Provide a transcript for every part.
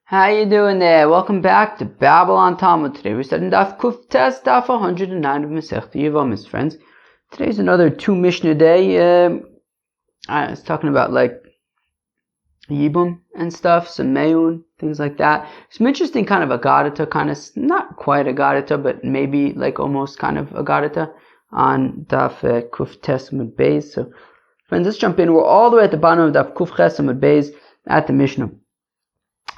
How you doing there? Welcome back to Babylon Talmud. Today we're studying Daf Kuf Tes, Daf 109 of Masechta Yevamos, friends. Today's another two Mishnah day. I was talking about like Yibum and stuff, some Meun, things like that. Some interesting kind of Agadata, kind of, not quite Agadata, but maybe like almost kind of Agadata on Daf Kuf Tes Amud Beis. So, friends, let's jump in. We're all the way at the bottom of Daf Kuf Tes Amud Beis at the Mishnah.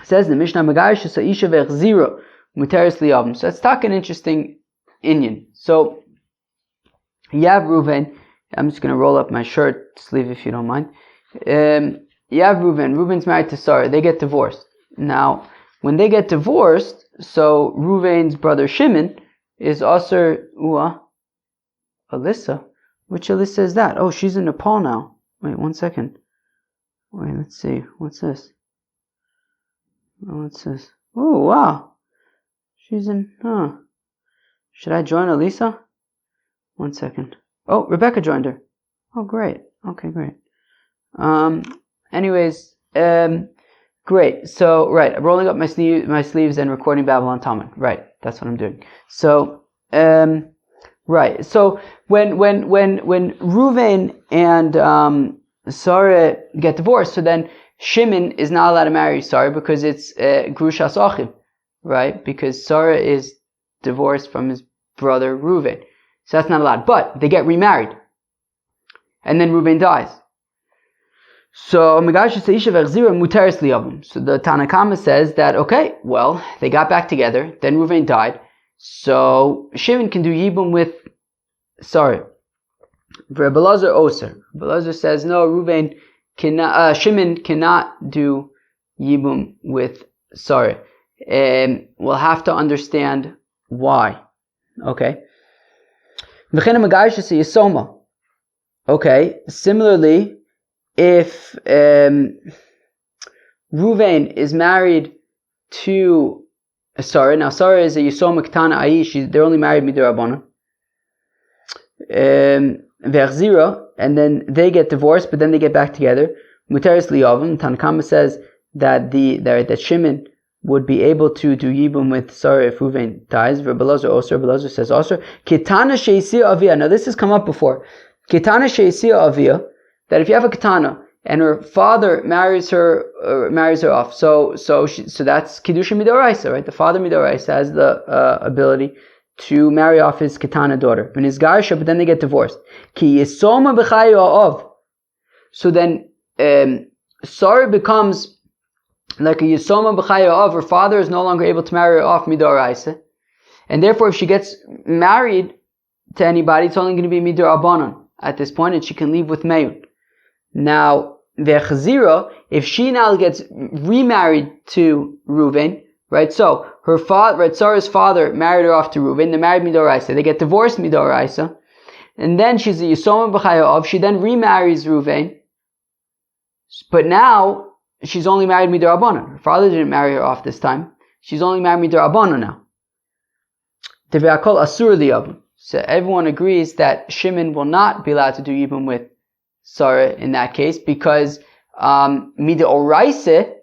Says the Mishnah, Magayish Sa'isha Ve'chzira Muteris Liyavim. So let's talk an interesting Inyan. So you have Reuven. I'm just going to roll up my shirt sleeve if you don't mind. You have Reuven. Reuven's married to Sarah. They get divorced. Now, when they get divorced, so Reuven's brother Shimon is also Alyssa. Which Alyssa is that? Oh, she's in Nepal now. Wait, 1 second. Wait, let's see. What's this? Oh, it says, oh, wow. She's in, Should I join Elisa? 1 second. Oh, Rebecca joined her. Oh, great. Okay, great. Anyways, great. So, right, I'm rolling up my sleeves and recording Babylon Talmud. Right, that's what I'm doing. So, right. So, when Reuven and, Sarah get divorced, so then Shimon is not allowed to marry Sarah because it's Grushas Achim, right? Because Sarah is divorced from his brother Reuven. So that's not allowed. But they get remarried. And then Reuven dies. So the Tanakama says that, okay, well, they got back together, then Reuven died. So Shimon can do Yibum with Sarah. Rebbe Elazar Oser. Rebbe Elazar says, no, Shimon cannot do Yibum with Sarah. We'll have to understand why. Okay. Okay. Similarly, if Reuven is married to Sarah, now Sarah is a Yisoma Ketana Aish, they're only married Midirabana. Ve'chzira, and then they get divorced, but then they get back together. Muteris liyavim. Tanakama says that that Shimon would be able to do Yibum with Sarah if Reuven dies. Rebbe Elazar says also Ketana she'isia avia. Now this has come up before. Ketana she'isia avia. That if you have a ketana and her father marries her off, so that's kedusha midoraisa, right? The father midoraisa has the ability to marry off his ketana daughter. When his garsha, but then they get divorced. Ki yisoma b'chayu ha'ov. So then, Sarah becomes like a yisoma b'chayu ha'ov. Her father is no longer able to marry her off midoraisa. And therefore, if she gets married to anybody, it's only going to be midirabanan at this point, and she can leave with Meun. Now, ve'chzira, if she now gets remarried to Reuven, right, so her father, right, Sarah's father married her off to Reuven. They married midoraisa. They get divorced midoraisa, and then she's a yisoma b'chayav. She then remarries Reuven, but now she's only married midorabanan. Her father didn't marry her off this time. She's only married midorabanan now. Teve'akol asur liyavim. So everyone agrees that Shimon will not be allowed to do Yibum with Sarah in that case because midoraisa,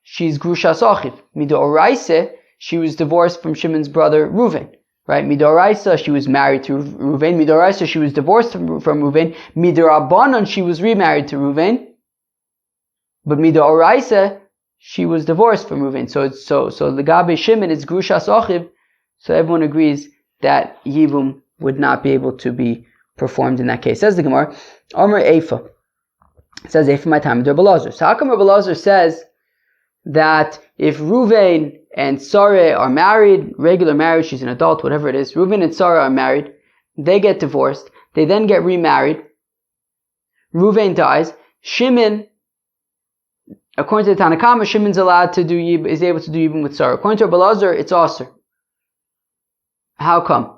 she's Grushas Achiv. Midoraisa, she was divorced from Shimon's brother Reuven. Right? Midoraisa, she was married to Reuven. Midoraisa, she was divorced from Reuven. Midorabanan, she was remarried to Reuven. But Midoraisa, she was divorced from Reuven. So Legabe Shimon is Grushas Achiv. So everyone agrees that Yibum would not be able to be performed in that case. Says the Gemara, Omer Eifa. Says Eifa my time, Rebbe Elazar. So how come Rebbe Elazar says that if Reuven and Sarah are married, regular marriage, she's an adult, whatever it is, Reuven and Sarah are married, they get divorced, they then get remarried, Reuven dies, Shimon, according to the Tanakama, Shimon's allowed to do Yibum, is able to do Yibum with Sarah. According to Rebbe Elazar, it's Aser. How come?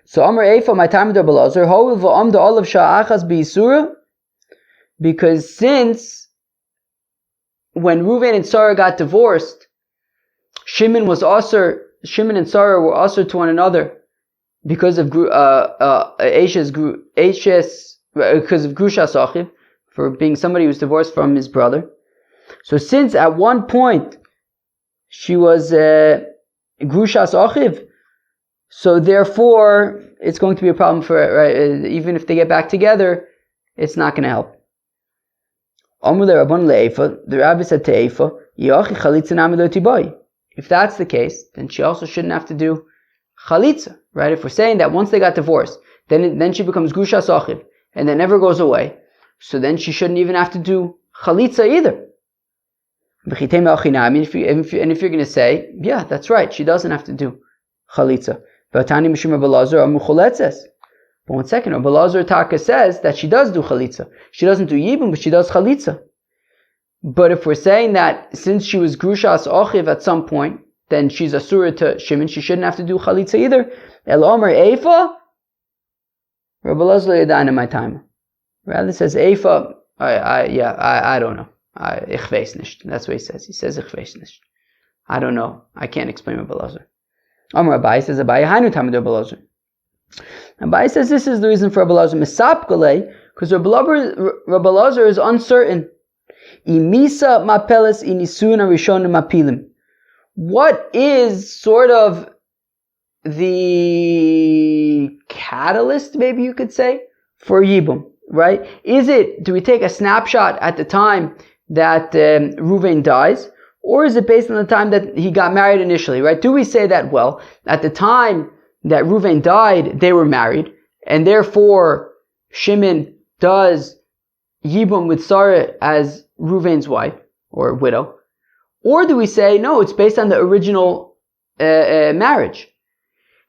So Amar Eifa, my time with Rebbe Elazar, Ho'il v'amda olav sha'achas b'yisura, because since when Reuven and Sarah got divorced, Shimon and Sarah were also to one another because of Grushas Achiv, for being somebody who was divorced from his brother. So since at one point she was Grushas Ochiv, so therefore it's going to be a problem for her, right? Even if they get back together, it's not going to help. The rabbi said to Eifa, if that's the case, then she also shouldn't have to do chalitza, right? If we're saying that once they got divorced, then she becomes Grushas Ochiv, and that never goes away, so then she shouldn't even have to do chalitza either. And if you're going to say, yeah, that's right, she doesn't have to do chalitza. But one second, Rabbi Elazar Taka says that she does do chalitza. She doesn't do yibum, but she does chalitza. But if we're saying that since she was Grushas Ochiv at some point, then she's asura to Shimon, she shouldn't have to do chalitza either. El Omer Eifa, Rabbi Elazar Yadayna my time. Rather says Eifa, I don't know. Ich weiß nicht. That's what he says. He says ich weiß nicht. I don't know. I can't explain Rabbi Elazar. Amar Abai says Abai Hainu Tamid Rabbi Elazar. Abai says this is the reason for Rabbi Elazar Misapgale, because Rabbi Elazar is uncertain. Imisa mapeles inisuna rishonim mapilim. What is sort of the catalyst, maybe you could say, for Yibum, right? Do we take a snapshot at the time that Reuven dies, or is it based on the time that he got married initially, right? Do we say that, well, at the time that Reuven died, they were married, and therefore Shimon does Yibum with Sarah as Reuven's wife, or widow? Or do we say, no, it's based on the original marriage,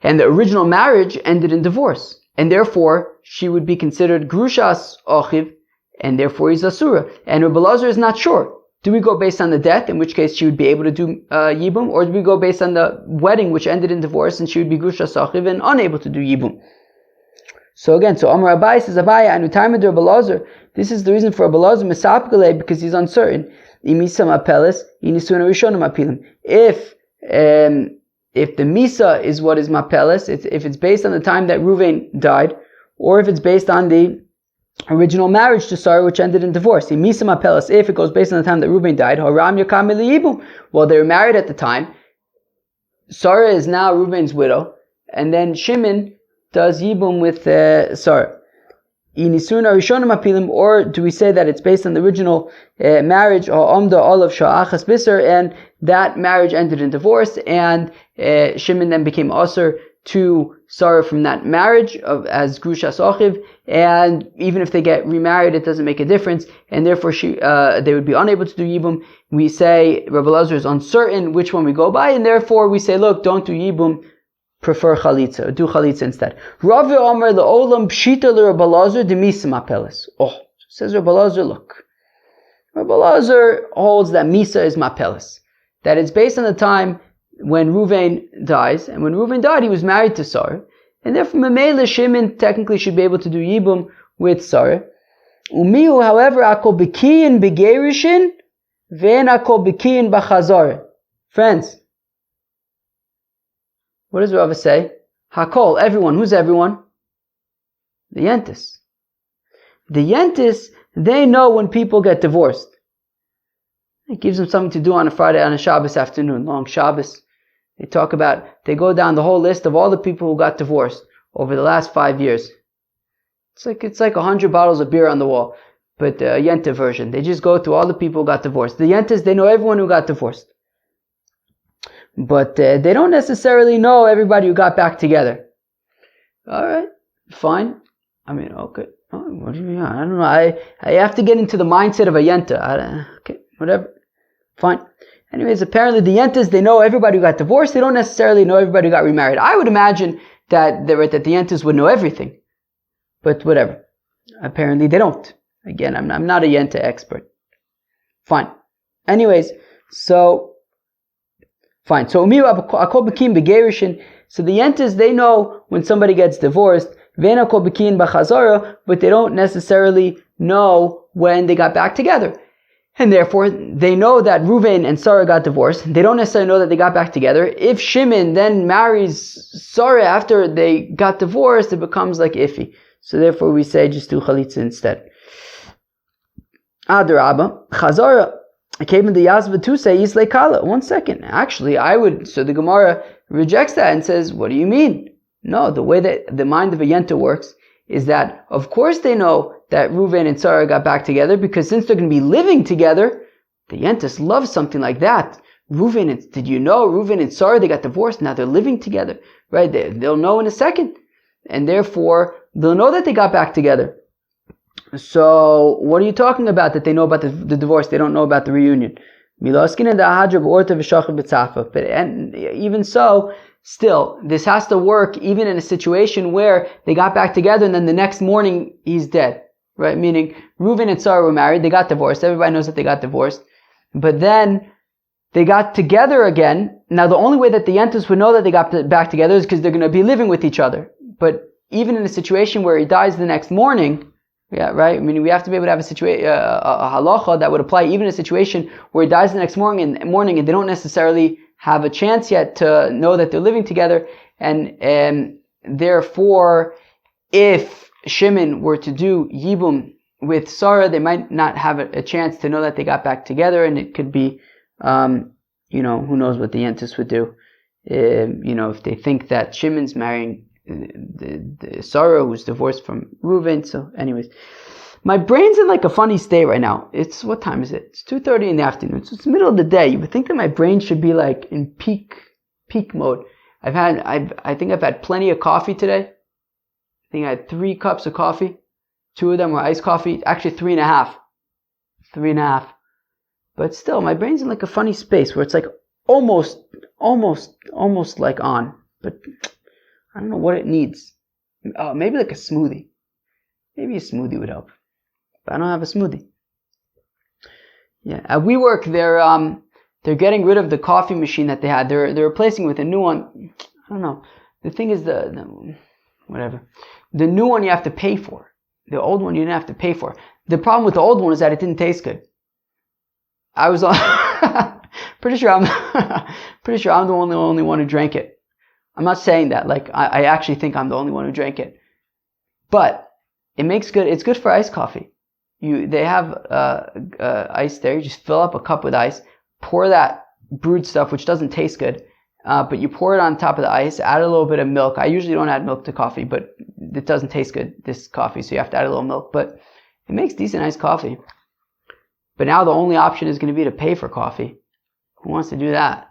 and the original marriage ended in divorce, and therefore she would be considered Grushas Ochiv, and therefore he's Asura. And Rabbi Elazar is not sure. Do we go based on the death, in which case she would be able to do Yibum, or do we go based on the wedding, which ended in divorce, and she would be Grushas Ochiv and unable to do Yibum? So again, Amar Abai says, Abai, Anu Taimid Rabbi Elazar. This is the reason for Rabbi Elazar Misapgale, because he's uncertain. Imisa mapeles, inisuna rishonim apilim. If the Misa is what is mapeles, if it's based on the time that Reuven died, or if it's based on the original marriage to Sarah, which ended in divorce. Misa mapeles, if it goes based on the time that Reuven died, haram yakam yibum. Well, they were married at the time. Sarah is now Reuven's widow, and then Shimon does yibum with Sarah. Inisuna rishonim apilim, or do we say that it's based on the original marriage, or omda olav sha'achas biser, and that marriage ended in divorce, and Shimon then became asur to Sarah from that marriage as Grushas Ochiv, and even if they get remarried, it doesn't make a difference, and therefore they would be unable to do Yibum. We say Rabbi Elazar is uncertain which one we go by, and therefore we say, look, don't do Yibum, prefer Chalitza, or do Chalitza instead. Rav Omer le'olam pshita le'Rabbi Elazar demisa mapeles. Says Rabbi Elazar, look, Rabbi Elazar holds that Misa is mapeles, that it's based on the time when Reuven dies, and when Reuven died, he was married to Sarah, and therefore Memele Shimon technically should be able to do Yibum with Sarah. Umihu, however, akol bekiyin begerishin, ve'en akol bekiyin b'chazar. Friends, what does Rava say? Hakol, everyone. Who's everyone? The Yentis. The Yentis, they know when people get divorced. It gives them something to do on a Friday, on a Shabbos afternoon, long Shabbos. They go down the whole list of all the people who got divorced over the last 5 years. It's like 100 bottles of beer on the wall, but the Yenta version. They just go through all the people who got divorced. The Yentas, they know everyone who got divorced. But they don't necessarily know everybody who got back together. Alright, fine. Okay. What do you mean? I don't know. I have to get into the mindset of a Yenta. Okay, whatever. Fine. Anyways, apparently the Yentas, they know everybody who got divorced. They don't necessarily know everybody who got remarried. I would imagine that the Yentas would know everything. But whatever. Apparently they don't. Again, I'm not a Yenta expert. Fine. Anyways, fine. So the Yentas, they know when somebody gets divorced, but they don't necessarily know when they got back together. And therefore, they know that Reuven and Sarah got divorced. They don't necessarily know that they got back together. If Shimon then marries Sarah after they got divorced, it becomes like iffy. So therefore we say just do Chalitza instead. Adarabba, Chazara, came the Yazva to say Yislei Kala. 1 second. Actually, so the Gemara rejects that and says, what do you mean? No, the way that the mind of a Yenta works is that, of course they know that Reuven and Sarah got back together, because since they're going to be living together, the Yentas love something like that. Did you know Reuven and Sarah, they got divorced, now they're living together, right? They'll know in a second. And therefore, they'll know that they got back together. So, what are you talking about that they know about the divorce? They don't know about the reunion. But even so, still, this has to work even in a situation where they got back together and then the next morning he's dead. Right? Meaning, Reuven and Sarah were married, they got divorced, everybody knows that they got divorced. But then, they got together again. Now, the only way that the Yentas would know that they got back together is because they're going to be living with each other. But even in a situation where he dies the next morning, yeah, right? I mean, we have to be able to have a halacha that would apply even in a situation where he dies the next morning and they don't necessarily have a chance yet to know that they're living together. And therefore, if Shimon were to do Yibum with Sarah, they might not have a chance to know that they got back together, and it could be, who knows what the Yentis would do. If they think that Shimon's marrying the Sarah who's divorced from Reuven. So anyways, my brain's in like a funny state right now. What time is it? It's 2:30 in the afternoon. So it's the middle of the day. You would think that my brain should be like in peak mode. I think I've had plenty of coffee today. I think I had 3 cups of coffee. 2 of them were iced coffee. Actually 3.5. 3.5. But still, my brain's in like a funny space where it's like almost like on. But I don't know what it needs. Maybe like a smoothie. Maybe a smoothie would help. But I don't have a smoothie. Yeah, at WeWork, they're getting rid of the coffee machine that they had. They're replacing it with a new one. I don't know. The thing is whatever. The new one you have to pay for. The old one you didn't have to pay for. The problem with the old one is that it didn't taste good. I was pretty sure I'm the only one who drank it. I'm not saying that. Like, I actually think I'm the only one who drank it. But it's good for iced coffee. They have ice there. You just fill up a cup with ice, pour that brewed stuff, which doesn't taste good, but you pour it on top of the ice, add a little bit of milk. I usually don't add milk to coffee, but it doesn't taste good, this coffee, so you have to add a little milk. But it makes decent iced coffee. But now the only option is going to be to pay for coffee. Who wants to do that?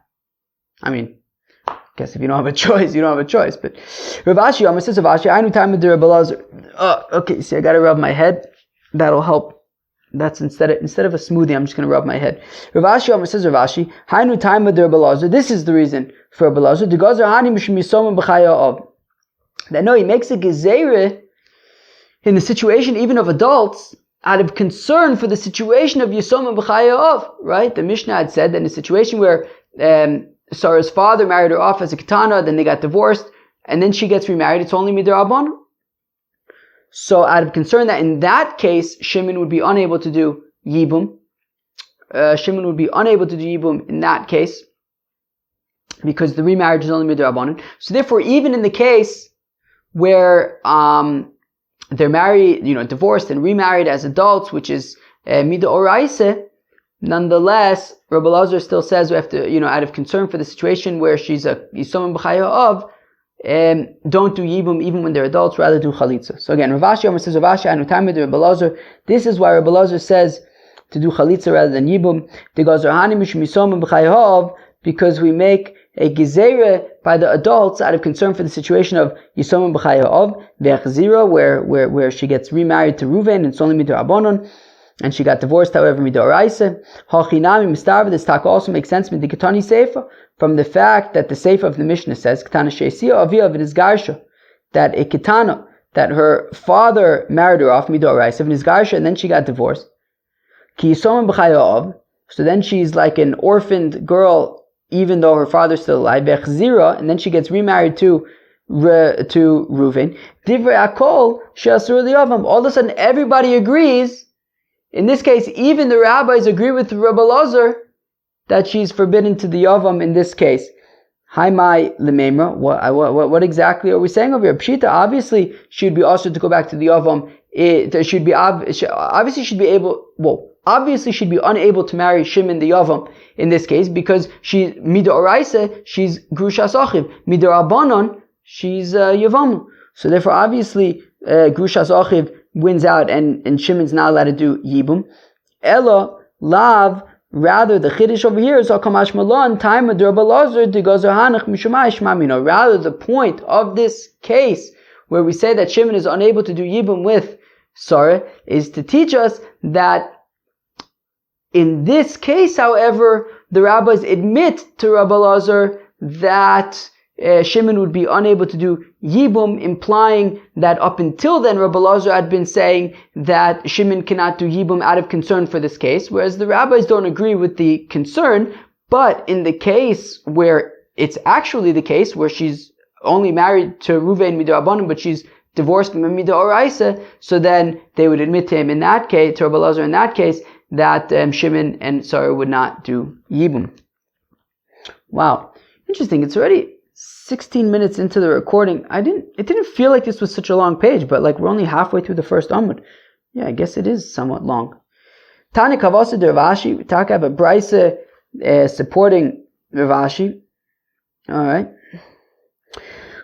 I mean, I guess if you don't have a choice, you don't have a choice. But Rav Ashi, says Rav Ashi, I knew time with the Rabbi Lazar. Okay, see, I got to rub my head. That'll help. That's instead of a smoothie, I'm just going to rub my head. Rav Ashi, says Rav Ashi, I knew time with the Rabbi Lazar. This is the reason for Rabbi Lazar. The Gazer Hani Mishum Yisomim B'chaya Av. That no, he makes a gezerah in the situation even of adults, out of concern for the situation of Yisomim B'chaya Av, right? The Mishnah had said that in a situation where Sarah's father married her off as a ketana, then they got divorced, and then she gets remarried, it's only midrabanan. So out of concern that in that case, Shimon would be unable to do Yibum. Shimon would be unable to do Yibum in that case, because the remarriage is only midrabanan. So therefore, even in the case where they're married, divorced and remarried as adults, which is Mida Oraise, nonetheless, Rabbi Lazar still says we have to, out of concern for the situation where she's a Yisomim B'chaya Av, don't do Yibum even when they're adults, rather do Chalitza. So again, Rav Ashi says, Rav Ashi, Anu Tamid, Rabbi Lazar, this is why Rabbi Lazar says to do Chalitza rather than Yibum, because we make a gezerah by the adults out of concern for the situation of Yisomim B'chaya Av, Ve'achzira, where she gets remarried to Reuven, and it's only midrabanan, and she got divorced, however, midoraisa. Hachinami mistarva. This talk also makes sense with the Ketani Seifa, from the fact that the Seifa of the Mishnah says, Ketana she'esia avia v'nizgarsha, that a Ketana, that her father married her off midoraisa v'nizgarsha, and then she got divorced. Ki Yisomim B'chaya Av, so then she's like an orphaned girl, even though her father's still alive. Ve'achzira, and then she gets remarried to Reuven. Divrei Akol she'asur liyavam. All of a sudden, everybody agrees. In this case, even the rabbis agree with Rabbi Lazar that she's forbidden to the Yavam in this case. Haimai lememra. What exactly are we saying over here? Pshita, obviously, she would be also to go back to the Yavam. Obviously, she'd be able. Well, obviously she'd be unable to marry Shimon the Yavam in this case, because she's Midoraisa, she's Grushas Achiv. Midorabanan, she's Yevamos. So therefore, obviously, Grushas Achiv wins out, and Shimon's not allowed to do Yibum. Ella, Lav, rather the Chiddush over here is Akamash Malan, time of Rabbalazar, Digazar Hanach, Mishumai Shmamino. Rather, the point of this case, where we say that Shimon is unable to do Yibum with Sarah, is to teach us that in this case, however, the rabbis admit to Rabbi Lazar that Shimon would be unable to do Yibum, implying that up until then Rabbi Lazar had been saying that Shimon cannot do Yibum out of concern for this case, whereas the rabbis don't agree with the concern. But in the case where it's actually the case where she's only married to Ruvain Midorabanan, but she's divorced from Midoraisa, so then they would admit to him in that case, to Rabbi Lazar in that case, that Shimon and Sarah would not do Yibum. Wow. Interesting. It's already 16 minutes into the recording. It didn't feel like this was such a long page, but like we're only halfway through the first Amud. Yeah, I guess it is somewhat long. Tani Kavasa de Ravashi. We talk about Brisa supporting Ravashi. Alright.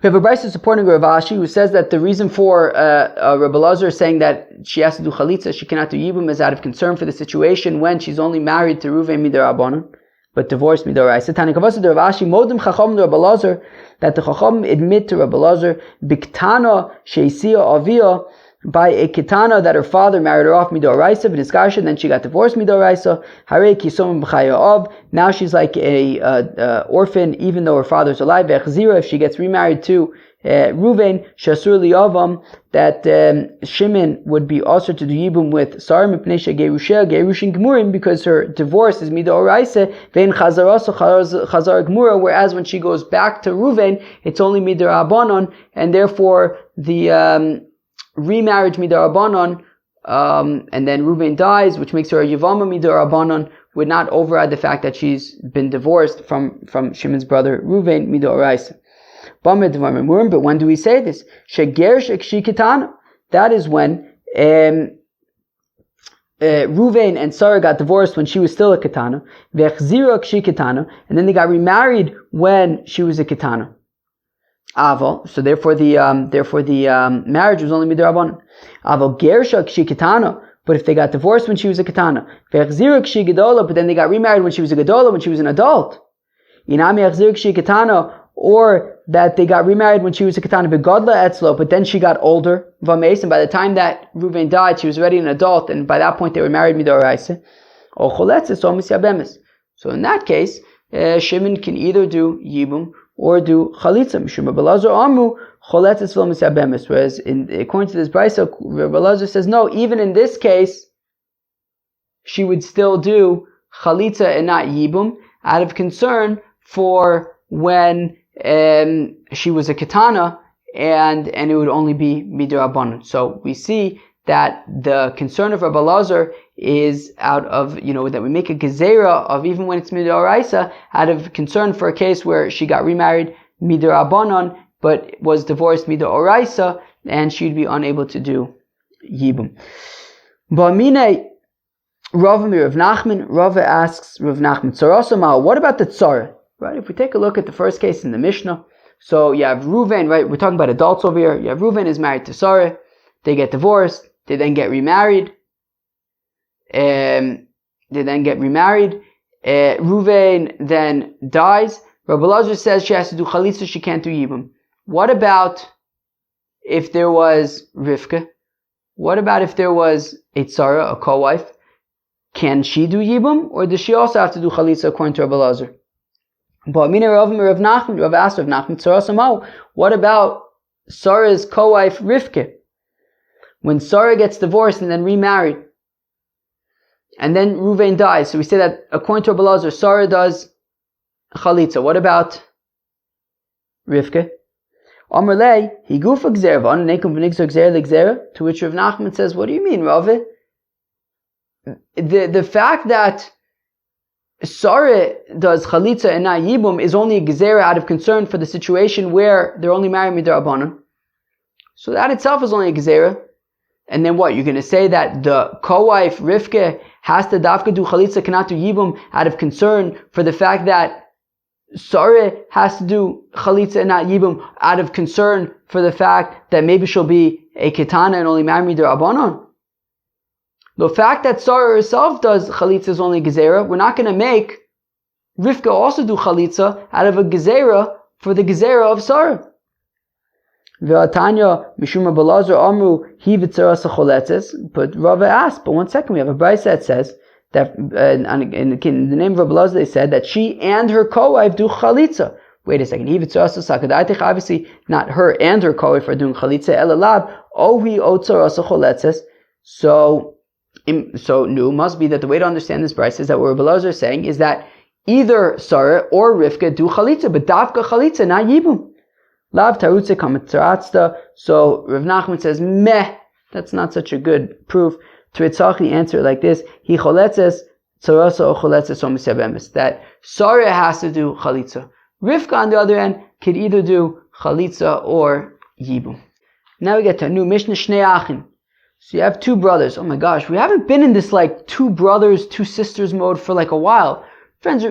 We have a Brisa supporting Ravashi who says that the reason for Rabbi Lazar saying that she has to do Chalitza, she cannot do Yibum, is out of concern for the situation when she's only married to Ruvain Midarabanan, but divorced Midoraisa. Tani Kavasa de Ravashi, Modim Chacham Rabbi Lazar, that the Chacham admit to Rabbi Lazar, Biktana Sheisia Avia, by a Kitana that her father married her off Midoraisa, V'niskarsha, and then she got divorced Midoraisa, Hare Kisomim B'chaya Av, now she's like a orphan even though her father's alive, V'echzira, if she gets remarried to Ruvain, Shasur Liyavam, that Shimon would be also to do Yibum with Sarah Mipnesha Gerusha, Gerushin Gemurim, because her divorce is Midoraisa, Vein Chazarasa Chazar Gemura, whereas when she goes back to Ruvain, it's only Midorabanan, and therefore the remarriage midarabanan, and then Reuben dies, which makes her a Yevama midarabanan, would not override the fact that she's been divorced from Shimon's brother Reuben midoraisa. But when do we say this? That is when Reuven and Sarah got divorced when she was still a ketana, and then they got remarried when she was a ketana. Aval, so therefore the marriage was only midrabanan. Aval gersha k'shi ketana, but if they got divorced when she was a ketana, ve'achzira k'shi gedola, but then they got remarried when she was a gedola, when she was an adult. Inami achzira k'shi ketana, or that they got remarried when she was a ketana begodla etzlo, but then she got older, vames, and by the time that Reuven died, she was already an adult, and by that point they were married midoraisa. O choletzes o misyabemes. So in that case, Shimon can either do yibum or do chalitza. Mishum Rabbi Lazar amu choletzes v'lo misyabemes. Whereas according to this brisa, Rabbi Lazar says no. Even in this case, she would still do chalitza and not yibum out of concern for when she was a ketana, and it would only be midrabanan. So we see that the concern of Rabbi Lazar is out of, that we make a gezerah of even when it's midoraisa, out of concern for a case where she got remarried midrabanan, but was divorced midoraisa, and she'd be unable to do yibum. Ba'mine Rava Rav Nachman, Rava asks Rav Nachman, Tzarasama, what about the tzara? Right? If we take a look at the first case in the Mishnah, so you have Reuven, right? We're talking about adults over here. You have Reuven is married to Sarah. They get divorced. They then get remarried. Reuven then dies. Rabbi Lazar says she has to do chalitza, she can't do yibum. What about if there was Rivka? What about if there was a tzara, a co-wife? Can she do yibum, or does she also have to do chalitza according to Rabbi Lazar? But Rav asked Rav Nachman, what about Sarah's co-wife Rivka? When Sarah gets divorced and then remarried, and then Reuven dies, so we say that according to Rabbi Lazar, Sarah does chalitza. What about Rivka? Amar lei, he gufa gzerva, nekum v'nigzor gzer l'gzera. To which Rav Nachman says, what do you mean, Rav? The fact that Sarah does chalitza and not yibum is only a gezerah out of concern for the situation where they're only married midrabanan. So that itself is only a gezerah. And then what? You're going to say that the co-wife Rivka has to dafka do chalitza, cannot do yibum, out of concern for the fact that Sarah has to do chalitza and not yibum, out of concern for the fact that maybe she'll be a ketana and only marry Rabbanon. The fact that Sarah herself does chalitza is only gezerah. We're not going to make Rivka also do chalitza out of a gezerah for the gezerah of Sarah. V'atanya mishum Belazar amru hi v'tzaras choletzes. But Rava asked, but one second, we have a brayse that says that in the name of Rabbi Belazar they said that she and her co-wife do chalitza. Wait a second, hi v'tzaras sakadaitich, obviously not her and her co-wife are doing chalitza. Elalab ohi otzaras choletzes. So must be that the way to understand this brayse is that what Rabbi Belazar is saying is that either Sarah or Rivka do chalitza, but dafka chalitza, not yibum. Lav tarutze kamatzaratsta. So Rav Nachman says, meh, that's not such a good proof. Tzritzach, answer it like this: He choletzes tzarasa or choletzes omisebemis. That Sarah has to do chalitza. Rivka, on the other end, could either do chalitza or yibum. Now we get to a new Mishnah, Shnei Achin. So you have two brothers. Oh my gosh, we haven't been in this like two brothers, two sisters mode for like a while. Friends,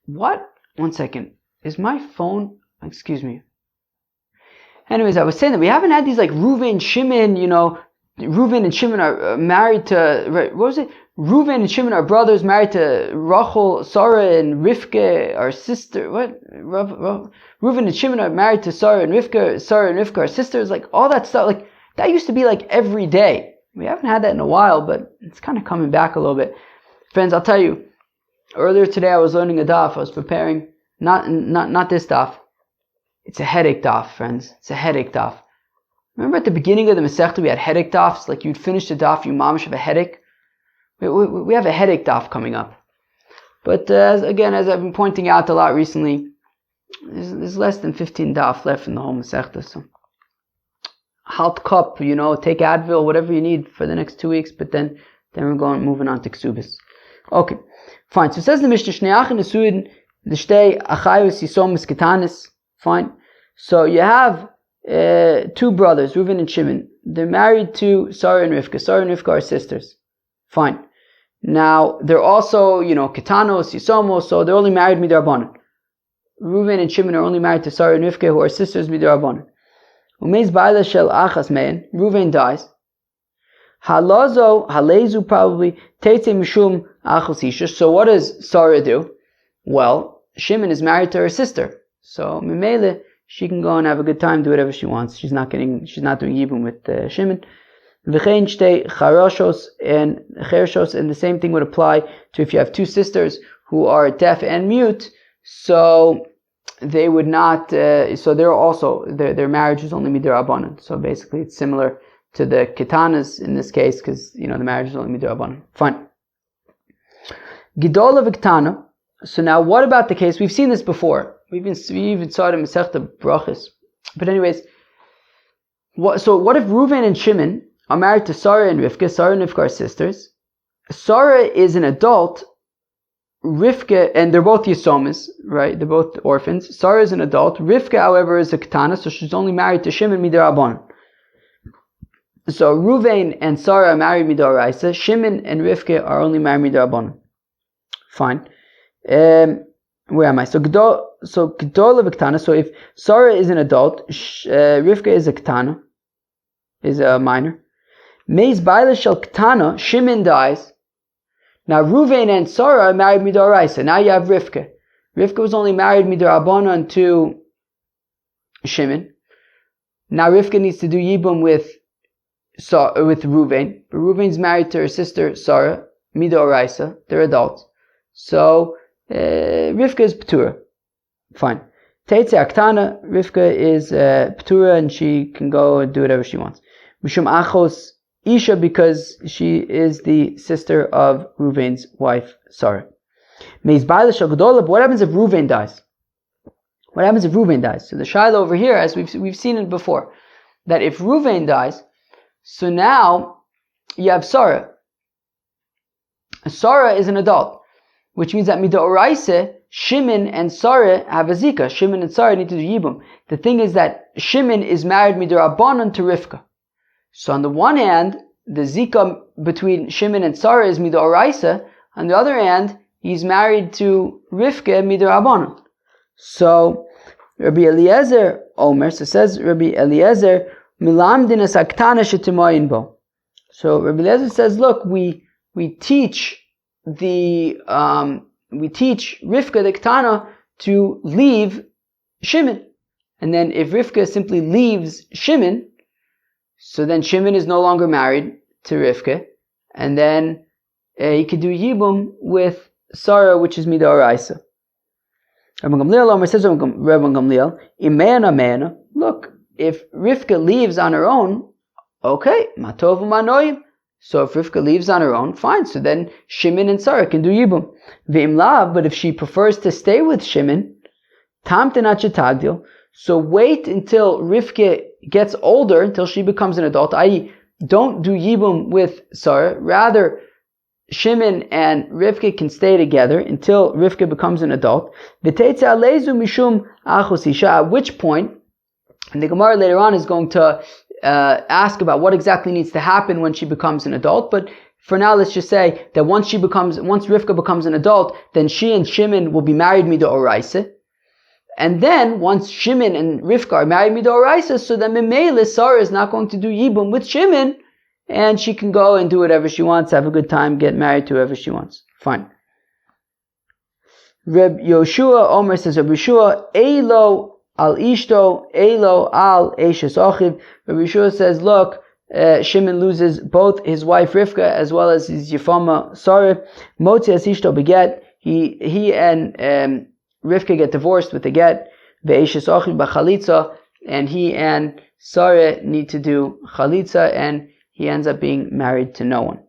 what? One second. Is my phone... Excuse me. Anyways, I was saying that we haven't had these like Reuven, Shimon, Reuven and Shimon are married to... What was it? Reuven and Shimon are brothers married to Rachel, Sarah and Rivka, our sister. What? Reuven and Shimon are married to Sarah and Rivka. Sarah and Rivka are sisters. Like all that stuff. Like that used to be like every day. We haven't had that in a while, but it's kind of coming back a little bit. Friends, I'll tell you. Earlier today I was learning a daf. I was preparing, not this daf. It's a headache daf, friends. It's a headache daf. Remember at the beginning of the Masechta we had headache dafs? Like you'd finish the daf, you mamish have a headache. We have a headache daf coming up. But as I've been pointing out a lot recently, there's less than 15 daf left in the whole Masechta. So halt cup, take Advil, whatever you need for the next 2 weeks. But then we're moving on to Ksubis. Okay, fine. So it says the Mishnah, Shnei Achin Nesuin, the Shtei Achayos Yisom Misketanis. Fine. So you have two brothers, Reuven and Shimon. They're married to Sarah and Rivka. Sarah and Rivka are sisters. Fine. Now, they're also, Ketanos, Yisomos, so they're only married midrabanan. Reuven and Shimon are only married to Sarah and Rivka, who are sisters midrabanan. Umeiz ba'ala shel achas me'en. Reuven dies. Halezu probably, teitze mishum achos isha. So what does Sarah do? Well, Shimon is married to her sister. So Mimele, she can go and have a good time, do whatever she wants. She's not doing yibum with Shimon. V'chein shtei charashos and chershos, and the same thing would apply to if you have two sisters who are deaf and mute. So they would not. So they're also their marriage is only midirabanan. So basically, it's similar to the ketanas in this case, because the marriage is only midirabanan. Fine. Gidola v'ktana. So now, what about the case? We've seen this before. We even saw it in Masechta Brachos. But anyways, what if Reuven and Shimon are married to Sarah and Rivka? Sarah and Rivka are sisters. Sarah is an adult. Rivka, and they're both Yisomis, right? They're both orphans. Sarah is an adult. Rivka, however, is a ketana, so she's only married to Shimon midarabanan. So Reuven and Sarah are married midaraisa. Shimon and Rivka are only married midarabanan. Fine. Where am I? So Gedola v'ktana. So if Sarah is an adult, Rivka is a ketana, is a minor. Meiz ba'ila shel ketana. Shimon dies. Now Reuven and Sarah are married midoraisa. Now you have Rivka. Rivka was only married midorabanan to Shimon. Now Rivka needs to do yibum with Reuven. But Reuven's married to her sister Sarah midoraisa. They're adults. So Rivka is P'tura. Fine. Teitze Aktana, Rivka is P'tura, and she can go and do whatever she wants. Mishum Achos Isha, because she is the sister of Reuven's wife, Sarah. Meiz ba'ila shel gedola. But what happens if Reuven dies? What happens if Reuven dies? So the Shiloh over here, as we've seen it before, that if Reuven dies, so now you have Sarah. Sarah is an adult, which means that midoraisa, Shimon and Sarah have a zika. Shimon and Sarah need to do yibum. The thing is that Shimon is married midorabanan to Rivka. So on the one hand, the zika between Shimon and Sarah is midoraisa. On the other hand, he's married to Rivka midorabanan. So Rabbi Eliezer Omer, so says Rabbi Eliezer, milamdin es aktana shetimoyin bo. So Rabbi Eliezer says, look, we teach Rivka the Ketana to leave Shimon. And then if Rivka simply leaves Shimon, so then Shimon is no longer married to Rivka, and then he could do Yibum with Sarah, which is Midoraisa. Rabbi Gamliel says, Rabbi Gamliel, Imena, look, if Rivka leaves on her own, okay, Matov Manoim. So if Rivka leaves on her own, fine. So then Shimon and Sarah can do Yibum. V'im lav, but if she prefers to stay with Shimon, Tamtenat Shetagdil. So wait until Rivka gets older, until she becomes an adult, i.e., don't do Yibum with Sarah. Rather, Shimon and Rivka can stay together until Rivka becomes an adult. V'teitza alezu mishum achos isha, at which point, and the Gemara later on is going to ask about what exactly needs to happen when she becomes an adult, but for now let's just say that once Rivka becomes an adult, then she and Shimon will be married midoraisa. And then once Shimon and Rivka are married midoraisa, so then Memele Sarah is not going to do Yibum with Shimon, and she can go and do whatever she wants, have a good time, get married to whoever she wants. Fine. Reb Yoshua Omer says, Reb Yoshua, Eilo al ishto, Eilo al eshes ochiv. Rabbi Yeshua says, look, Shimon loses both his wife Rivka as well as his Yevama Sarah. Motzi as ishto beget. He and Rivka get divorced with the get. Ve'eshes ochiv b'chalitza, and he and Sarah need to do chalitza, and he ends up being married to no one.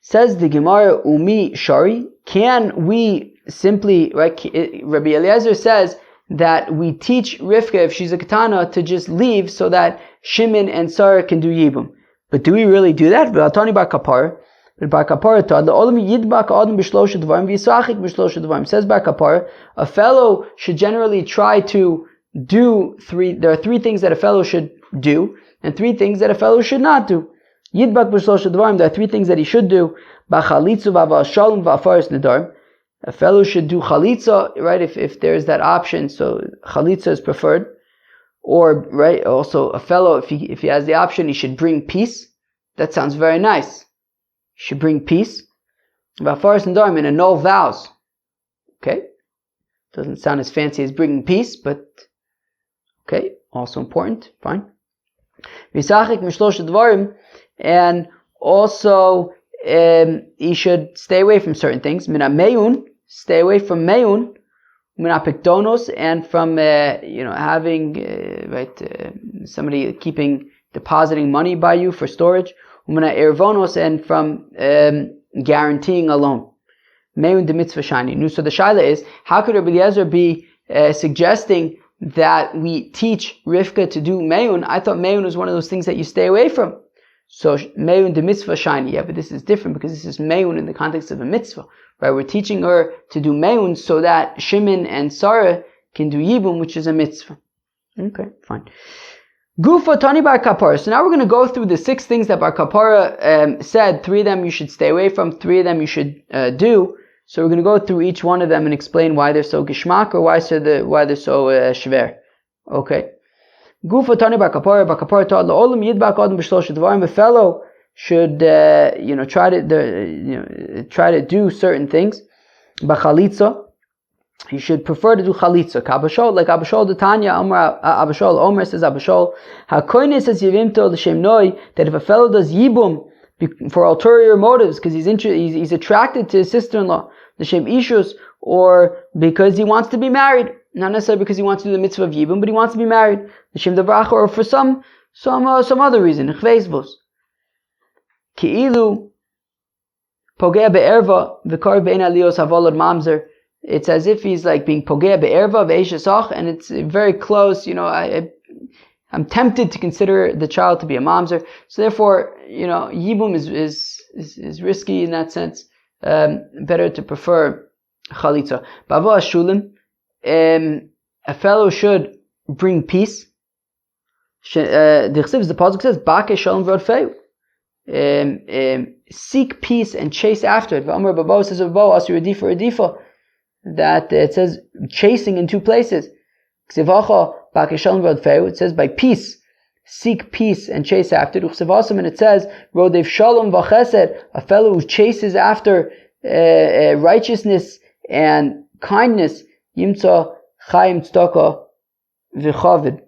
Says the Gemara, Umi Shari, can we simply, right, Rabbi Eliezer says that we teach Rivka, if she's a katana, to just leave so that Shimon and Sarah can do Yibum. But do we really do that? Says Bar Kapar, a fellow should generally try to do there are three things that a fellow should do, and three things that a fellow should not do. Yidbak b'shlosh dvarim, there are three things that he should do. B'chalitzu v'aval shalom v'afaris nedarim. A fellow should do chalitza, right, if there's that option, so chalitza is preferred. Or, right, also a fellow, if he has the option, he should bring peace. That sounds very nice. He should bring peace. V'afaris nedarim, and annul vows. Okay? Doesn't sound as fancy as bringing peace, but okay, also important, fine. V'isachik mishlosh dvarim, and also he should stay away from certain things. Mina meyun, stay away from meyun. Mina pikdonos, and from having somebody depositing money by you for storage. Mina ervonos, and from guaranteeing a loan. Meyun de mitzvah shani. So the shaila is, how could Rabbi Eliezer be suggesting that we teach Rivka to do meyun? I thought meyun was one of those things that you stay away from. So meyun de mitzvah shiny, yeah, but this is different because this is meyun in the context of a mitzvah, right? We're teaching her to do meyun so that Shimon and Sarah can do yibum, which is a mitzvah. Okay, fine. Gufa Tani Bar Kapara. So now we're going to go through the 6 things that Bar Kapara said. 3 of them you should stay away from, 3 of them you should do. So we're going to go through each one of them and explain why they're so gishmak, or why they're so shver. Okay. Gufa Tani Bar Kapara taught la'olam yidbak adam b'shlosh dvarim. A fellow should try to do certain things. B'chalitza, he should prefer to do chalitza. Kabashol, like Abashol the Tanya, Abashol Omer says Abashol, hakoine says yivimto l'shem noi, that if a fellow does yibum for ulterior motives, because he's attracted to his sister-in-law, l'shem ishus, or because he wants to be married. Not necessarily because he wants to do the mitzvah of Yibum, but he wants to be married. L'shem davracha, or for some other reason. Ki'ilu pogea be'erva v'kar be'en aliyos havolod mamzer. It's as if he's like being pogea be'erva ve'eshesach, and it's very close. I'm tempted to consider the child to be a mamzer. So therefore, Yibum is risky in that sense. Better to prefer chalitza. Bava shulim. A fellow should bring peace. The pasuk says, "Bake shalom v'odfeu." Seek peace and chase after it. V'amar Babo says that it says chasing in two places. It says by peace, seek peace and chase after it. And it says Rodev Shalom v'chesed, a fellow who chases after righteousness and kindness. Yimtza chayim tzedakah v'chavod.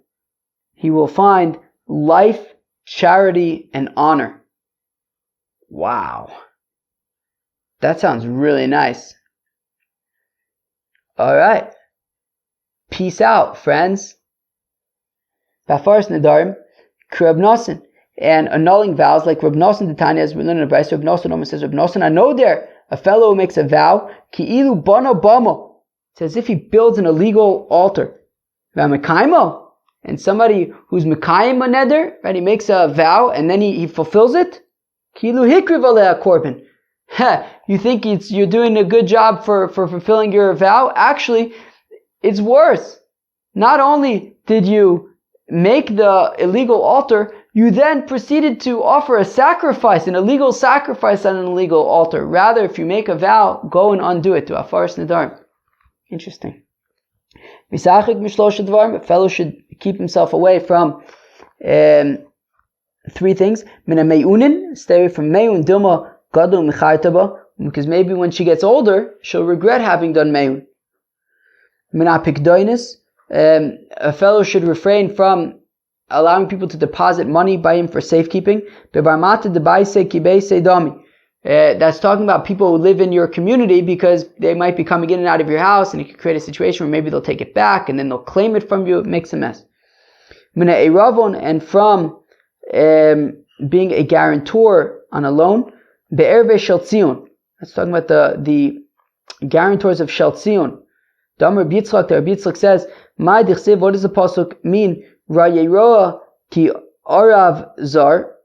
He will find life, charity, and honor. Wow. That sounds really nice. Alright. Peace out, friends. Bafaris Nadarim, Reb Nosson, and annulling vows like Reb Nosson the Tanya, as we learn in the Brayso. Reb Nosson almost says, Reb Nosson, I know there, a fellow who makes a vow, Ki'ilu Bana Bama. It's as if he builds an illegal altar. V'amekaimo, and somebody who's Mekayim a neder, right, he makes a vow and then he fulfills it. Kilu hikriv aleh korban. You think you're doing a good job for fulfilling your vow? Actually, it's worse. Not only did you make the illegal altar, you then proceeded to offer a sacrifice, an illegal sacrifice on an illegal altar. Rather, if you make a vow, go and undo it. To Afaris Nadarim. Interesting. A fellow should keep himself away from three things. Stay away from me'un, dilma, gadol, mechartaba, because maybe when she gets older, she'll regret having done me'un. A fellow should refrain from allowing people to deposit money by him for safekeeping. That's talking about people who live in your community, because they might be coming in and out of your house, and it could create a situation where maybe they'll take it back and then they'll claim it from you. It makes a mess. And from being a guarantor on a loan. That's talking about the guarantors of Shel Tzion. The Rabbi Yitzchak says, what does the pasuk mean? Ra yeroa ki arav zar.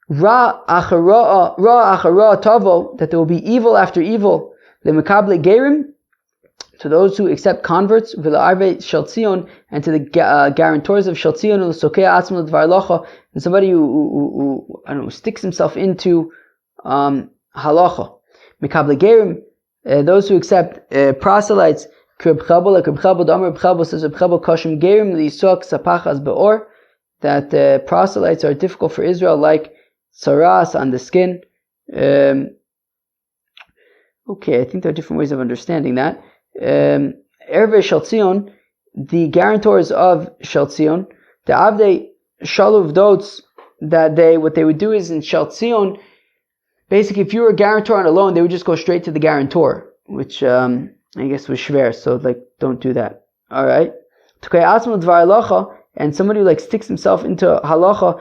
Ra achara tavo, that there will be evil after evil. Lemekable gerim, to those who accept converts. V'la'arve Shel Tzion, and to the guarantors of Shel Tzion. L'sokei atzmo l'dvar locha, and somebody who I don't know, sticks himself into halacha. Mekable gerim, those who accept proselytes. Reb Chabal, like Reb Chabal, Reb Chabal says, Reb Chabal kashim gerim li'isok sapachas be'or, that proselytes are difficult for Israel, like saras on the skin. Okay, I think there are different ways of understanding that. Erve Shel Tzion, the guarantors of Shel Tzion, the Avdei Shaluv Dots, that what they would do is in Shel Tzion, basically if you were a guarantor on a loan, they would just go straight to the guarantor, which I guess was shver, so don't do that. Alright? And somebody who sticks himself into halacha,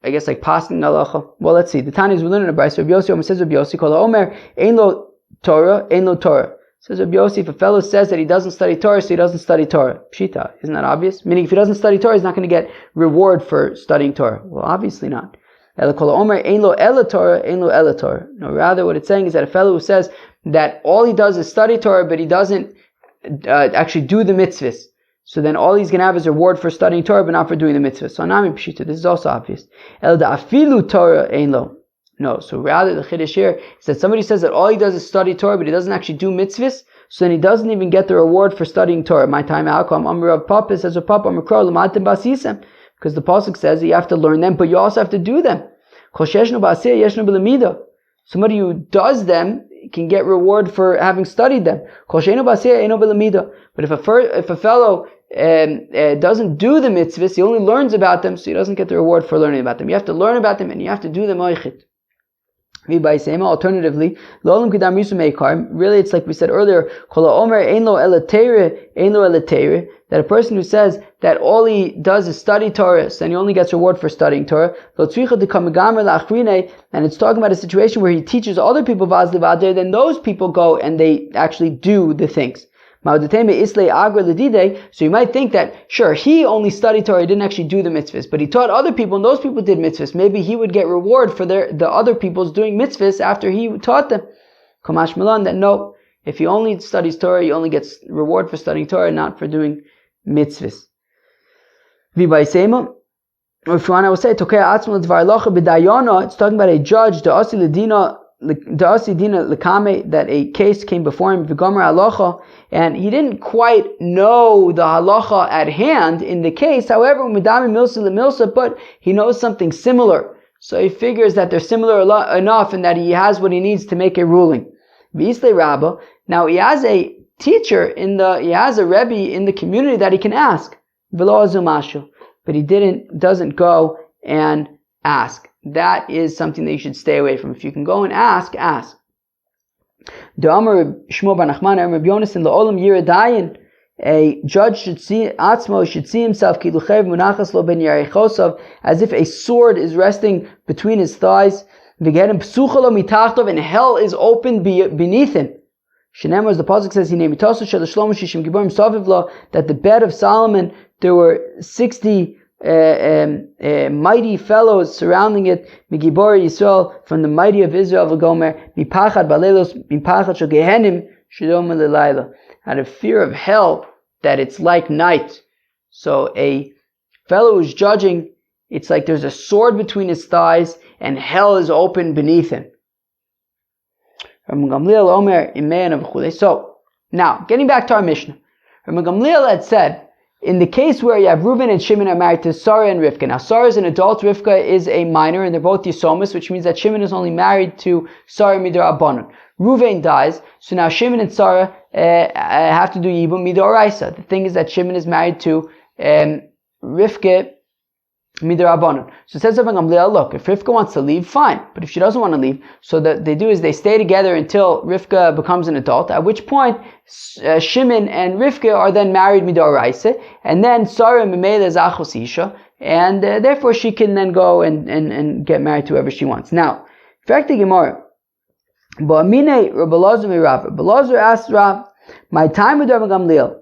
I guess passing halacha. Well, let's see. The Tanya is we learn in a Brayso. Rabbi Yossi says, Rabbi Yossi, Kol Omer, Ein lo Torah, Ein lo Torah. Says Rabbi Yossi, if a fellow says that he doesn't study Torah, so he doesn't study Torah. Pshita, isn't that obvious? Meaning if he doesn't study Torah, he's not going to get reward for studying Torah. Well, obviously not. Kol Omer, Ein lo Ela Torah, Ein lo Ela Torah. No, rather what it's saying is that a fellow who says that all he does is study Torah, but he doesn't actually do the mitzvahs. So then all he's going to have is a reward for studying Torah, but not for doing the mitzvahs. So Nami Pshita, this is also obvious. El da afilu Torah ein lo. No, so rather the Chiddush here is that somebody says that all he does is study Torah, but he doesn't actually do mitzvahs, so then he doesn't even get the reward for studying Torah. My time outcome, Amr of Papa says, Papa, Amr Kro, Lamatim Basisem. Because the Pasuk says that you have to learn them, but you also have to do them. Somebody who does them can get reward for having studied them. But if a fellow doesn't do the mitzvahs, he only learns about them, so he doesn't get the reward for learning about them. You have to learn about them and you have to do them. Alternatively, really it's like we said earlier, that a person who says that all he does is study Torah, and he only gets reward for studying Torah, and it's talking about a situation where he teaches other people, then those people go and they actually do the things. So you might think that, sure, he only studied Torah, he didn't actually do the mitzvahs, but he taught other people and those people did mitzvahs. Maybe he would get reward for the other people's doing mitzvahs after he taught them. Kamash Milan, that no, if he only studies Torah, he only gets reward for studying Torah, not for doing mitzvahs. V'baisema, or if you want, I will say, Tokei Atzmo Dvar Locha B'Dayana, it's talking about a judge, the Asi Dina Lekame, that a case came before him, V'Gomer Halacha, and he didn't quite know the halacha at hand in the case. However, Midami Milsa LeMilsa, but he knows something similar. So he figures that they're similar enough and that he has what he needs to make a ruling. V'Isle Rabba, now he has a teacher he has a Rebbe in the community that he can ask. V'lo Azumashu. But he doesn't go and ask. That is something that you should stay away from. If you can go and ask. The Amar Shmuel bar Nachman, Amar Rabbi Yonasan, La'olam Yiradayin, a judge should see himself kiluchev munachas lo ben yarechosav, as if a sword is resting between his thighs. V'gerim psucha lo mitachtov, and hell is open beneath him. Shenemar, as the pasuk says, he named Mitosu shel Shlomo shishim giborim saviv lo, that the bed of Solomon, there were 60 mighty fellows surrounding it. Migibor Yisrael, from the mighty of Israel. V'gomer mipachad balelos mipachad shel gehenim shedom lelayla, out of fear of hell, that it's like night. So a fellow who's judging, it's like there's a sword between his thighs and hell is open beneath him. So now getting back to our Mishnah, Rabbi Gamliel had said, in the case where you have Reuben and Shimon are married to Sarah and Rivka. Now Sarah is an adult, Rivka is a minor, and they're both Yisomis, which means that Shimon is only married to Sarah Midor Abonon. Reuven dies, so now Shimon and Sarah have to do Yibum Midor Raisa. The thing is that Shimon is married to Rivka Midor Abonon. So it says Rabbi Gamliel, look, if Rivka wants to leave, fine. But if she doesn't want to leave, so that they do is they stay together until Rivka becomes an adult, at which point Shimon and Rivka are then married Midor Raisa, and then Sarah Memele is Achos Isha, and therefore she can then go and get married to whoever she wants. Now, fact the Gemara, Ba'amine Rabbi Elazar asked Rav, my time with Rabbi Gamliel,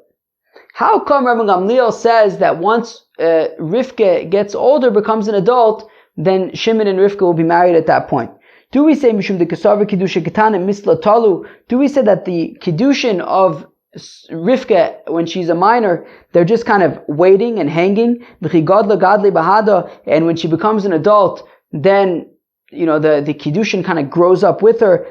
how come Rabbi Gamliel says that once Rivka gets older, becomes an adult, then Shimon and Rivka will be married at that point? Do we say Mishum de Kasavar Kiddusha Ketana Misla Talu? Do we say that the Kiddushin of Rivka, when she's a minor, they're just kind of waiting and hanging? And when she becomes an adult, then, the Kiddushin kind of grows up with her.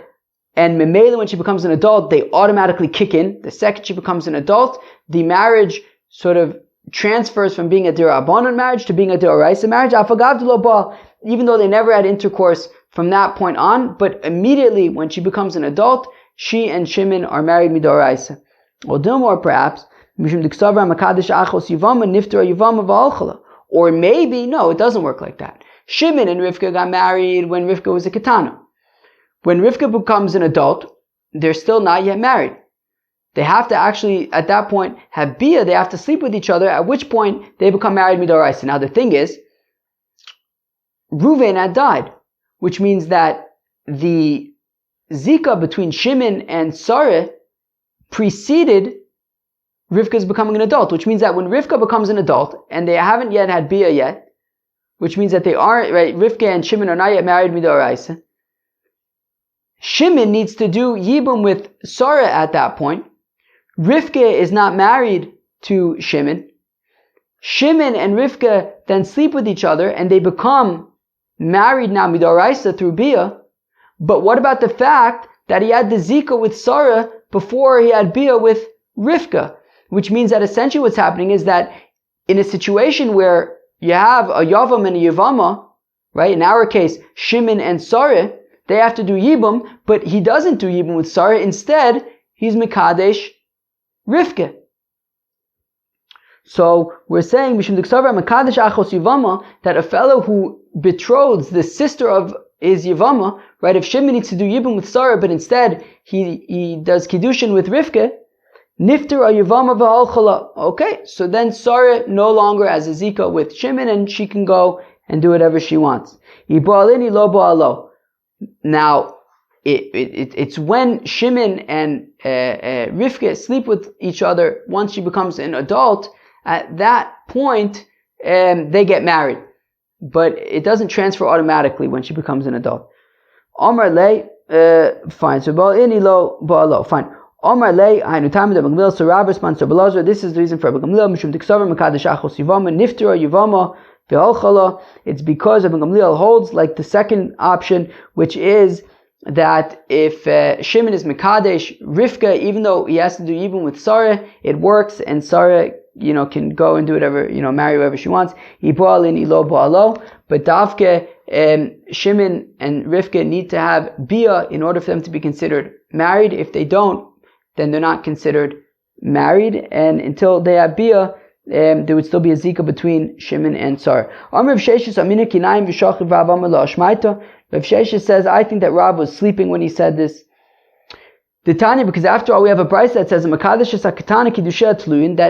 And Memele, when she becomes an adult, they automatically kick in. The second she becomes an adult, the marriage sort of transfers from being a Dira Abonon marriage to being a Dira Raisa marriage. Even though they never had intercourse from that point on, but immediately when she becomes an adult, she and Shimon are married Midor Raisa. Or do more perhaps, or maybe, no, it doesn't work like that. Shimon and Rivka got married when Rivka was a Ketana. When Rivka becomes an adult, they're still not yet married. They have to actually, at that point, have bia, they have to sleep with each other, at which point they become married Midor Raisa. Now the thing is, Reuven had died, which means that the Zika between Shimon and Sarah preceded Rivka's becoming an adult, which means that when Rivka becomes an adult, and they haven't yet had bia yet, which means that they aren't, right, Rivka and Shimon are not yet married Midor Raisa, Shimon needs to do Yibum with Sarah at that point. Rivka is not married to Shimon. Shimon and Rivka then sleep with each other and they become married now Midor Raisa through Bia. But what about the fact that he had the Zika with Sarah before he had Bia with Rivka? Which means that essentially what's happening is that in a situation where you have a Yavam and a Yevama, right? In our case, Shimon and Sarah, they have to do Yibum, but he doesn't do Yibum with Sarah. Instead, he's Mekadesh Rivka. So we're saying Mishum Diksavar Mekadesh Achos Yevama, that a fellow who betroths the sister of his Yevama, right? If Shimon needs to do Yibum with Sarah, but instead he does Kiddushin with Rivka, Nifter a Yevama v'al chala. Okay, so then Sarah no longer has a Zika with Shimon, and she can go and do whatever she wants. Iba'alini lo ba'alo. Now, it's when Shimon and Rivka sleep with each other, once she becomes an adult, at that point, they get married. But it doesn't transfer automatically when she becomes an adult. Omar le, fine. So ba'alini lo ba'alo, fine. Omar lei hainu tamid Rabbi Gamliel. So Rabbi responds to Rabbi Elazar. This is the reason for Rabbi Gamliel. Mishum tiksaver mekadesh achos Yevama niftira Yevama ve'olchala. It's because Rabbi Gamliel holds like the second option, which is that if Shimon is mekadesh Rivka, even though he has to do even with Sarah, it works, and Sarah, can go and do whatever, marry whoever she wants. Iboalin ilo boalo. But Davke, Shimon and Rivka need to have bia in order for them to be considered married. If they don't, then they're not considered married. And until they have bia, there would still be a zika between Shimon and Sarah. Rav Sheshes says, I think that Rav was sleeping when he said this. The Tanya, because after all, we have a price that says that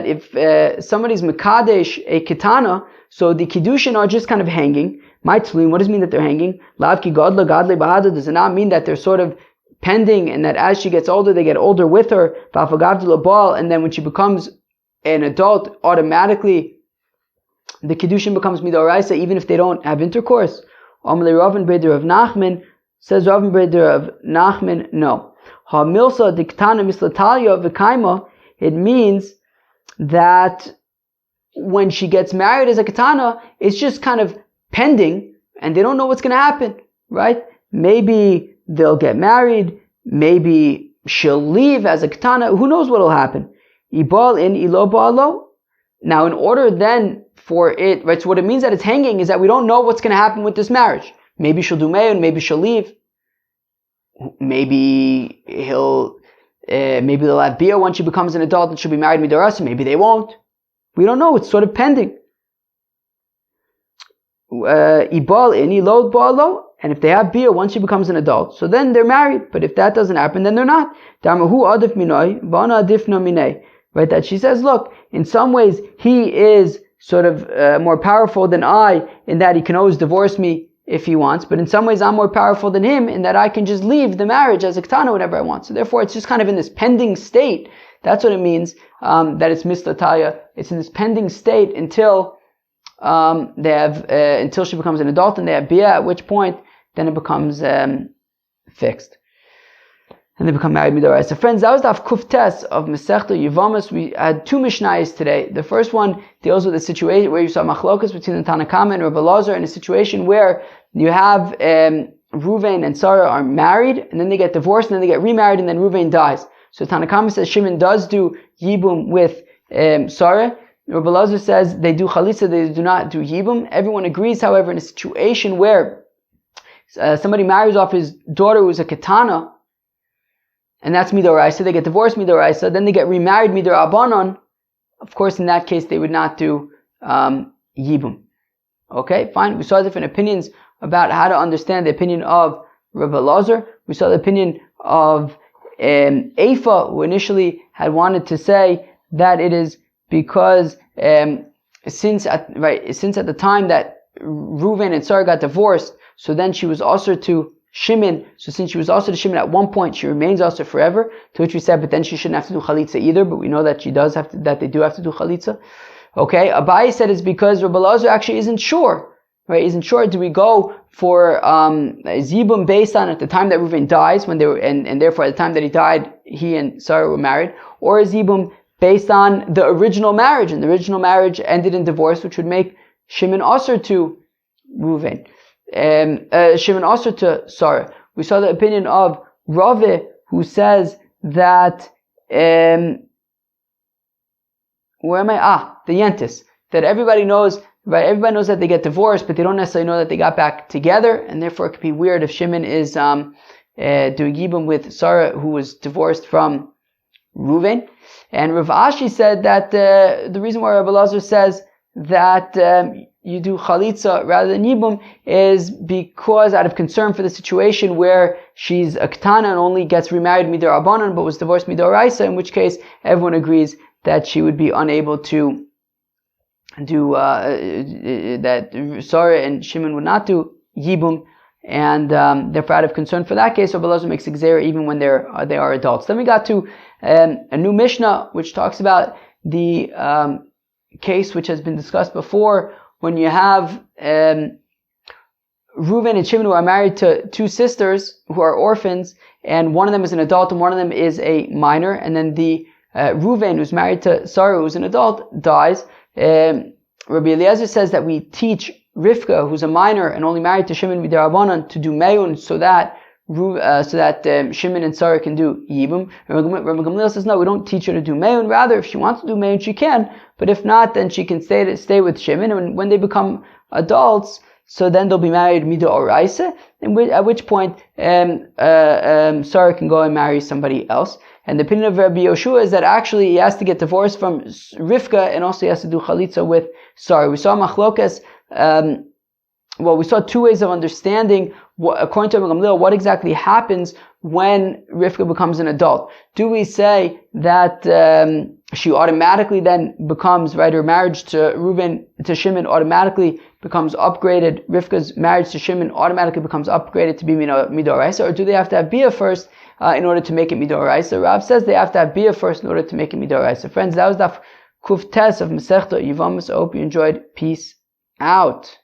if somebody's mekadesh a ketana, so the kiddushin are just kind of hanging. What does it mean that they're hanging? Does it not mean that they're sort of pending, and that as she gets older, they get older with her? And then when she becomes an adult, automatically the kiddushin becomes midoraisa, even if they don't have intercourse. Says Rav Breder of Nachman, no. Ha-milsa diktana mislatalia v'kaima, it means that when she gets married as a katana, it's just kind of pending, and they don't know what's going to happen, right? Maybe they'll get married, maybe she'll leave as a katana, who knows what will happen. Ibal in ilo ba'alo. Now, in order then for it, right, so what it means that it's hanging is that we don't know what's going to happen with this marriage. Maybe she'll do mayun, maybe she'll leave. Maybe maybe they'll have bia when she becomes an adult and she'll be married midarasa. Maybe they won't. We don't know. It's sort of pending. Ibal ini load balo, and if they have bia once she becomes an adult, so then they're married. But if that doesn't happen, then they're not. Damahu adif minoi, vana adifna minei. Right? That she says, look, in some ways he is sort of more powerful than I, in that he can always divorce me if he wants, but in some ways I'm more powerful than him in that I can just leave the marriage as a ketana whenever I want. So therefore it's just kind of in this pending state. That's what it means, that it's mislataya. It's in this pending state until until she becomes an adult and they have bia, at which point then it becomes fixed. And they become married midorai. So friends, that was the Kuftes of Masechta Yevamos. We had two Mishnayos today. The first one deals with a situation where you saw machlokas between the Tanna Kama and Rabbi Elazar, in a situation where you have Ruvain and Sarah are married, and then they get divorced, and then they get remarried, and then Ruvain dies. So Tanna Kama says Shimon does do Yibum with Sarah. Rabbi Elazar says they do Chalitza, they do not do Yibum. Everyone agrees, however, in a situation where somebody marries off his daughter who's a Ketana, and that's midoraisa, they get divorced midoraisa, then they get remarried midorabanan. Of course, in that case, they would not do yibum. Okay, fine. We saw different opinions about how to understand the opinion of Rabbi Elazar. We saw the opinion of Eifa, who initially had wanted to say that it is because since at the time that Reuven and Sarah got divorced, so then she was also to Shimon. So since she was also to Shimon at one point, she remains also forever. To which we said, but then she shouldn't have to do chalitza either. But we know that she does have to. That they do have to do chalitza. Okay. Abai said it's because Rabbi Elazar actually isn't sure. Right? Isn't sure. Do we go for zibum based on at the time that Reuven dies, when they were, and therefore at the time that he died, he and Sarah were married, or is zibum based on the original marriage, and the original marriage ended in divorce, which would make Shimon also to Reuven. Shimon also to Sarah. We saw the opinion of Rave, who says that where am I? The Yentis. That everybody knows, right? Everybody knows that they get divorced, but they don't necessarily know that they got back together, and therefore it could be weird if Shimon is doing Yibum with Sarah, who was divorced from Reuven. And Rav Ashi said that the reason why Rabbi Elazar says that you do chalitza rather than yibum is because out of concern for the situation where she's a ketana and only gets remarried midor abanan but was divorced midor raisa, in which case everyone agrees that she would be unable to do that Sarah and Shimon would not do yibum, and therefore out of concern for that case, Rabbi Elazar makes exera even when they are adults. Then we got to a new Mishnah which talks about the case which has been discussed before, when you have Reuven and Shimon who are married to two sisters who are orphans, and one of them is an adult and one of them is a minor, and then the Reuven, who's married to Sarah, who's an adult, dies. Rabbi Eliezer says that we teach Rivka, who's a minor and only married to Shimon Midarabanan, to do Me'un so that Shimon and Sarah can do Yibum. Rabbi Gamliel says no, we don't teach her to do Me'un. Rather, if she wants to do Me'un, she can. But if not, then she can stay with Shimon. And when they become adults, so then they'll be married Mida Oraisa, at which point Sarah can go and marry somebody else. And the opinion of Rabbi Yoshua is that actually he has to get divorced from Rivka and also he has to do Chalitza with Sarah. We saw Machlokas, we saw two ways of understanding, according to Rabbi Gamliel, what exactly happens when Rivka becomes an adult. Do we say that she automatically then becomes, right, her marriage to Shimon automatically becomes upgraded, Rivka's marriage to Shimon automatically becomes upgraded to be Midoraisa, or do they have to have Bia first in order to make it Midoraisa? Rav says they have to have Bia first in order to make it Midoraisa. Friends, that was Daf Kuf Tes of Masechta Yevamos. I hope you enjoyed. Peace out.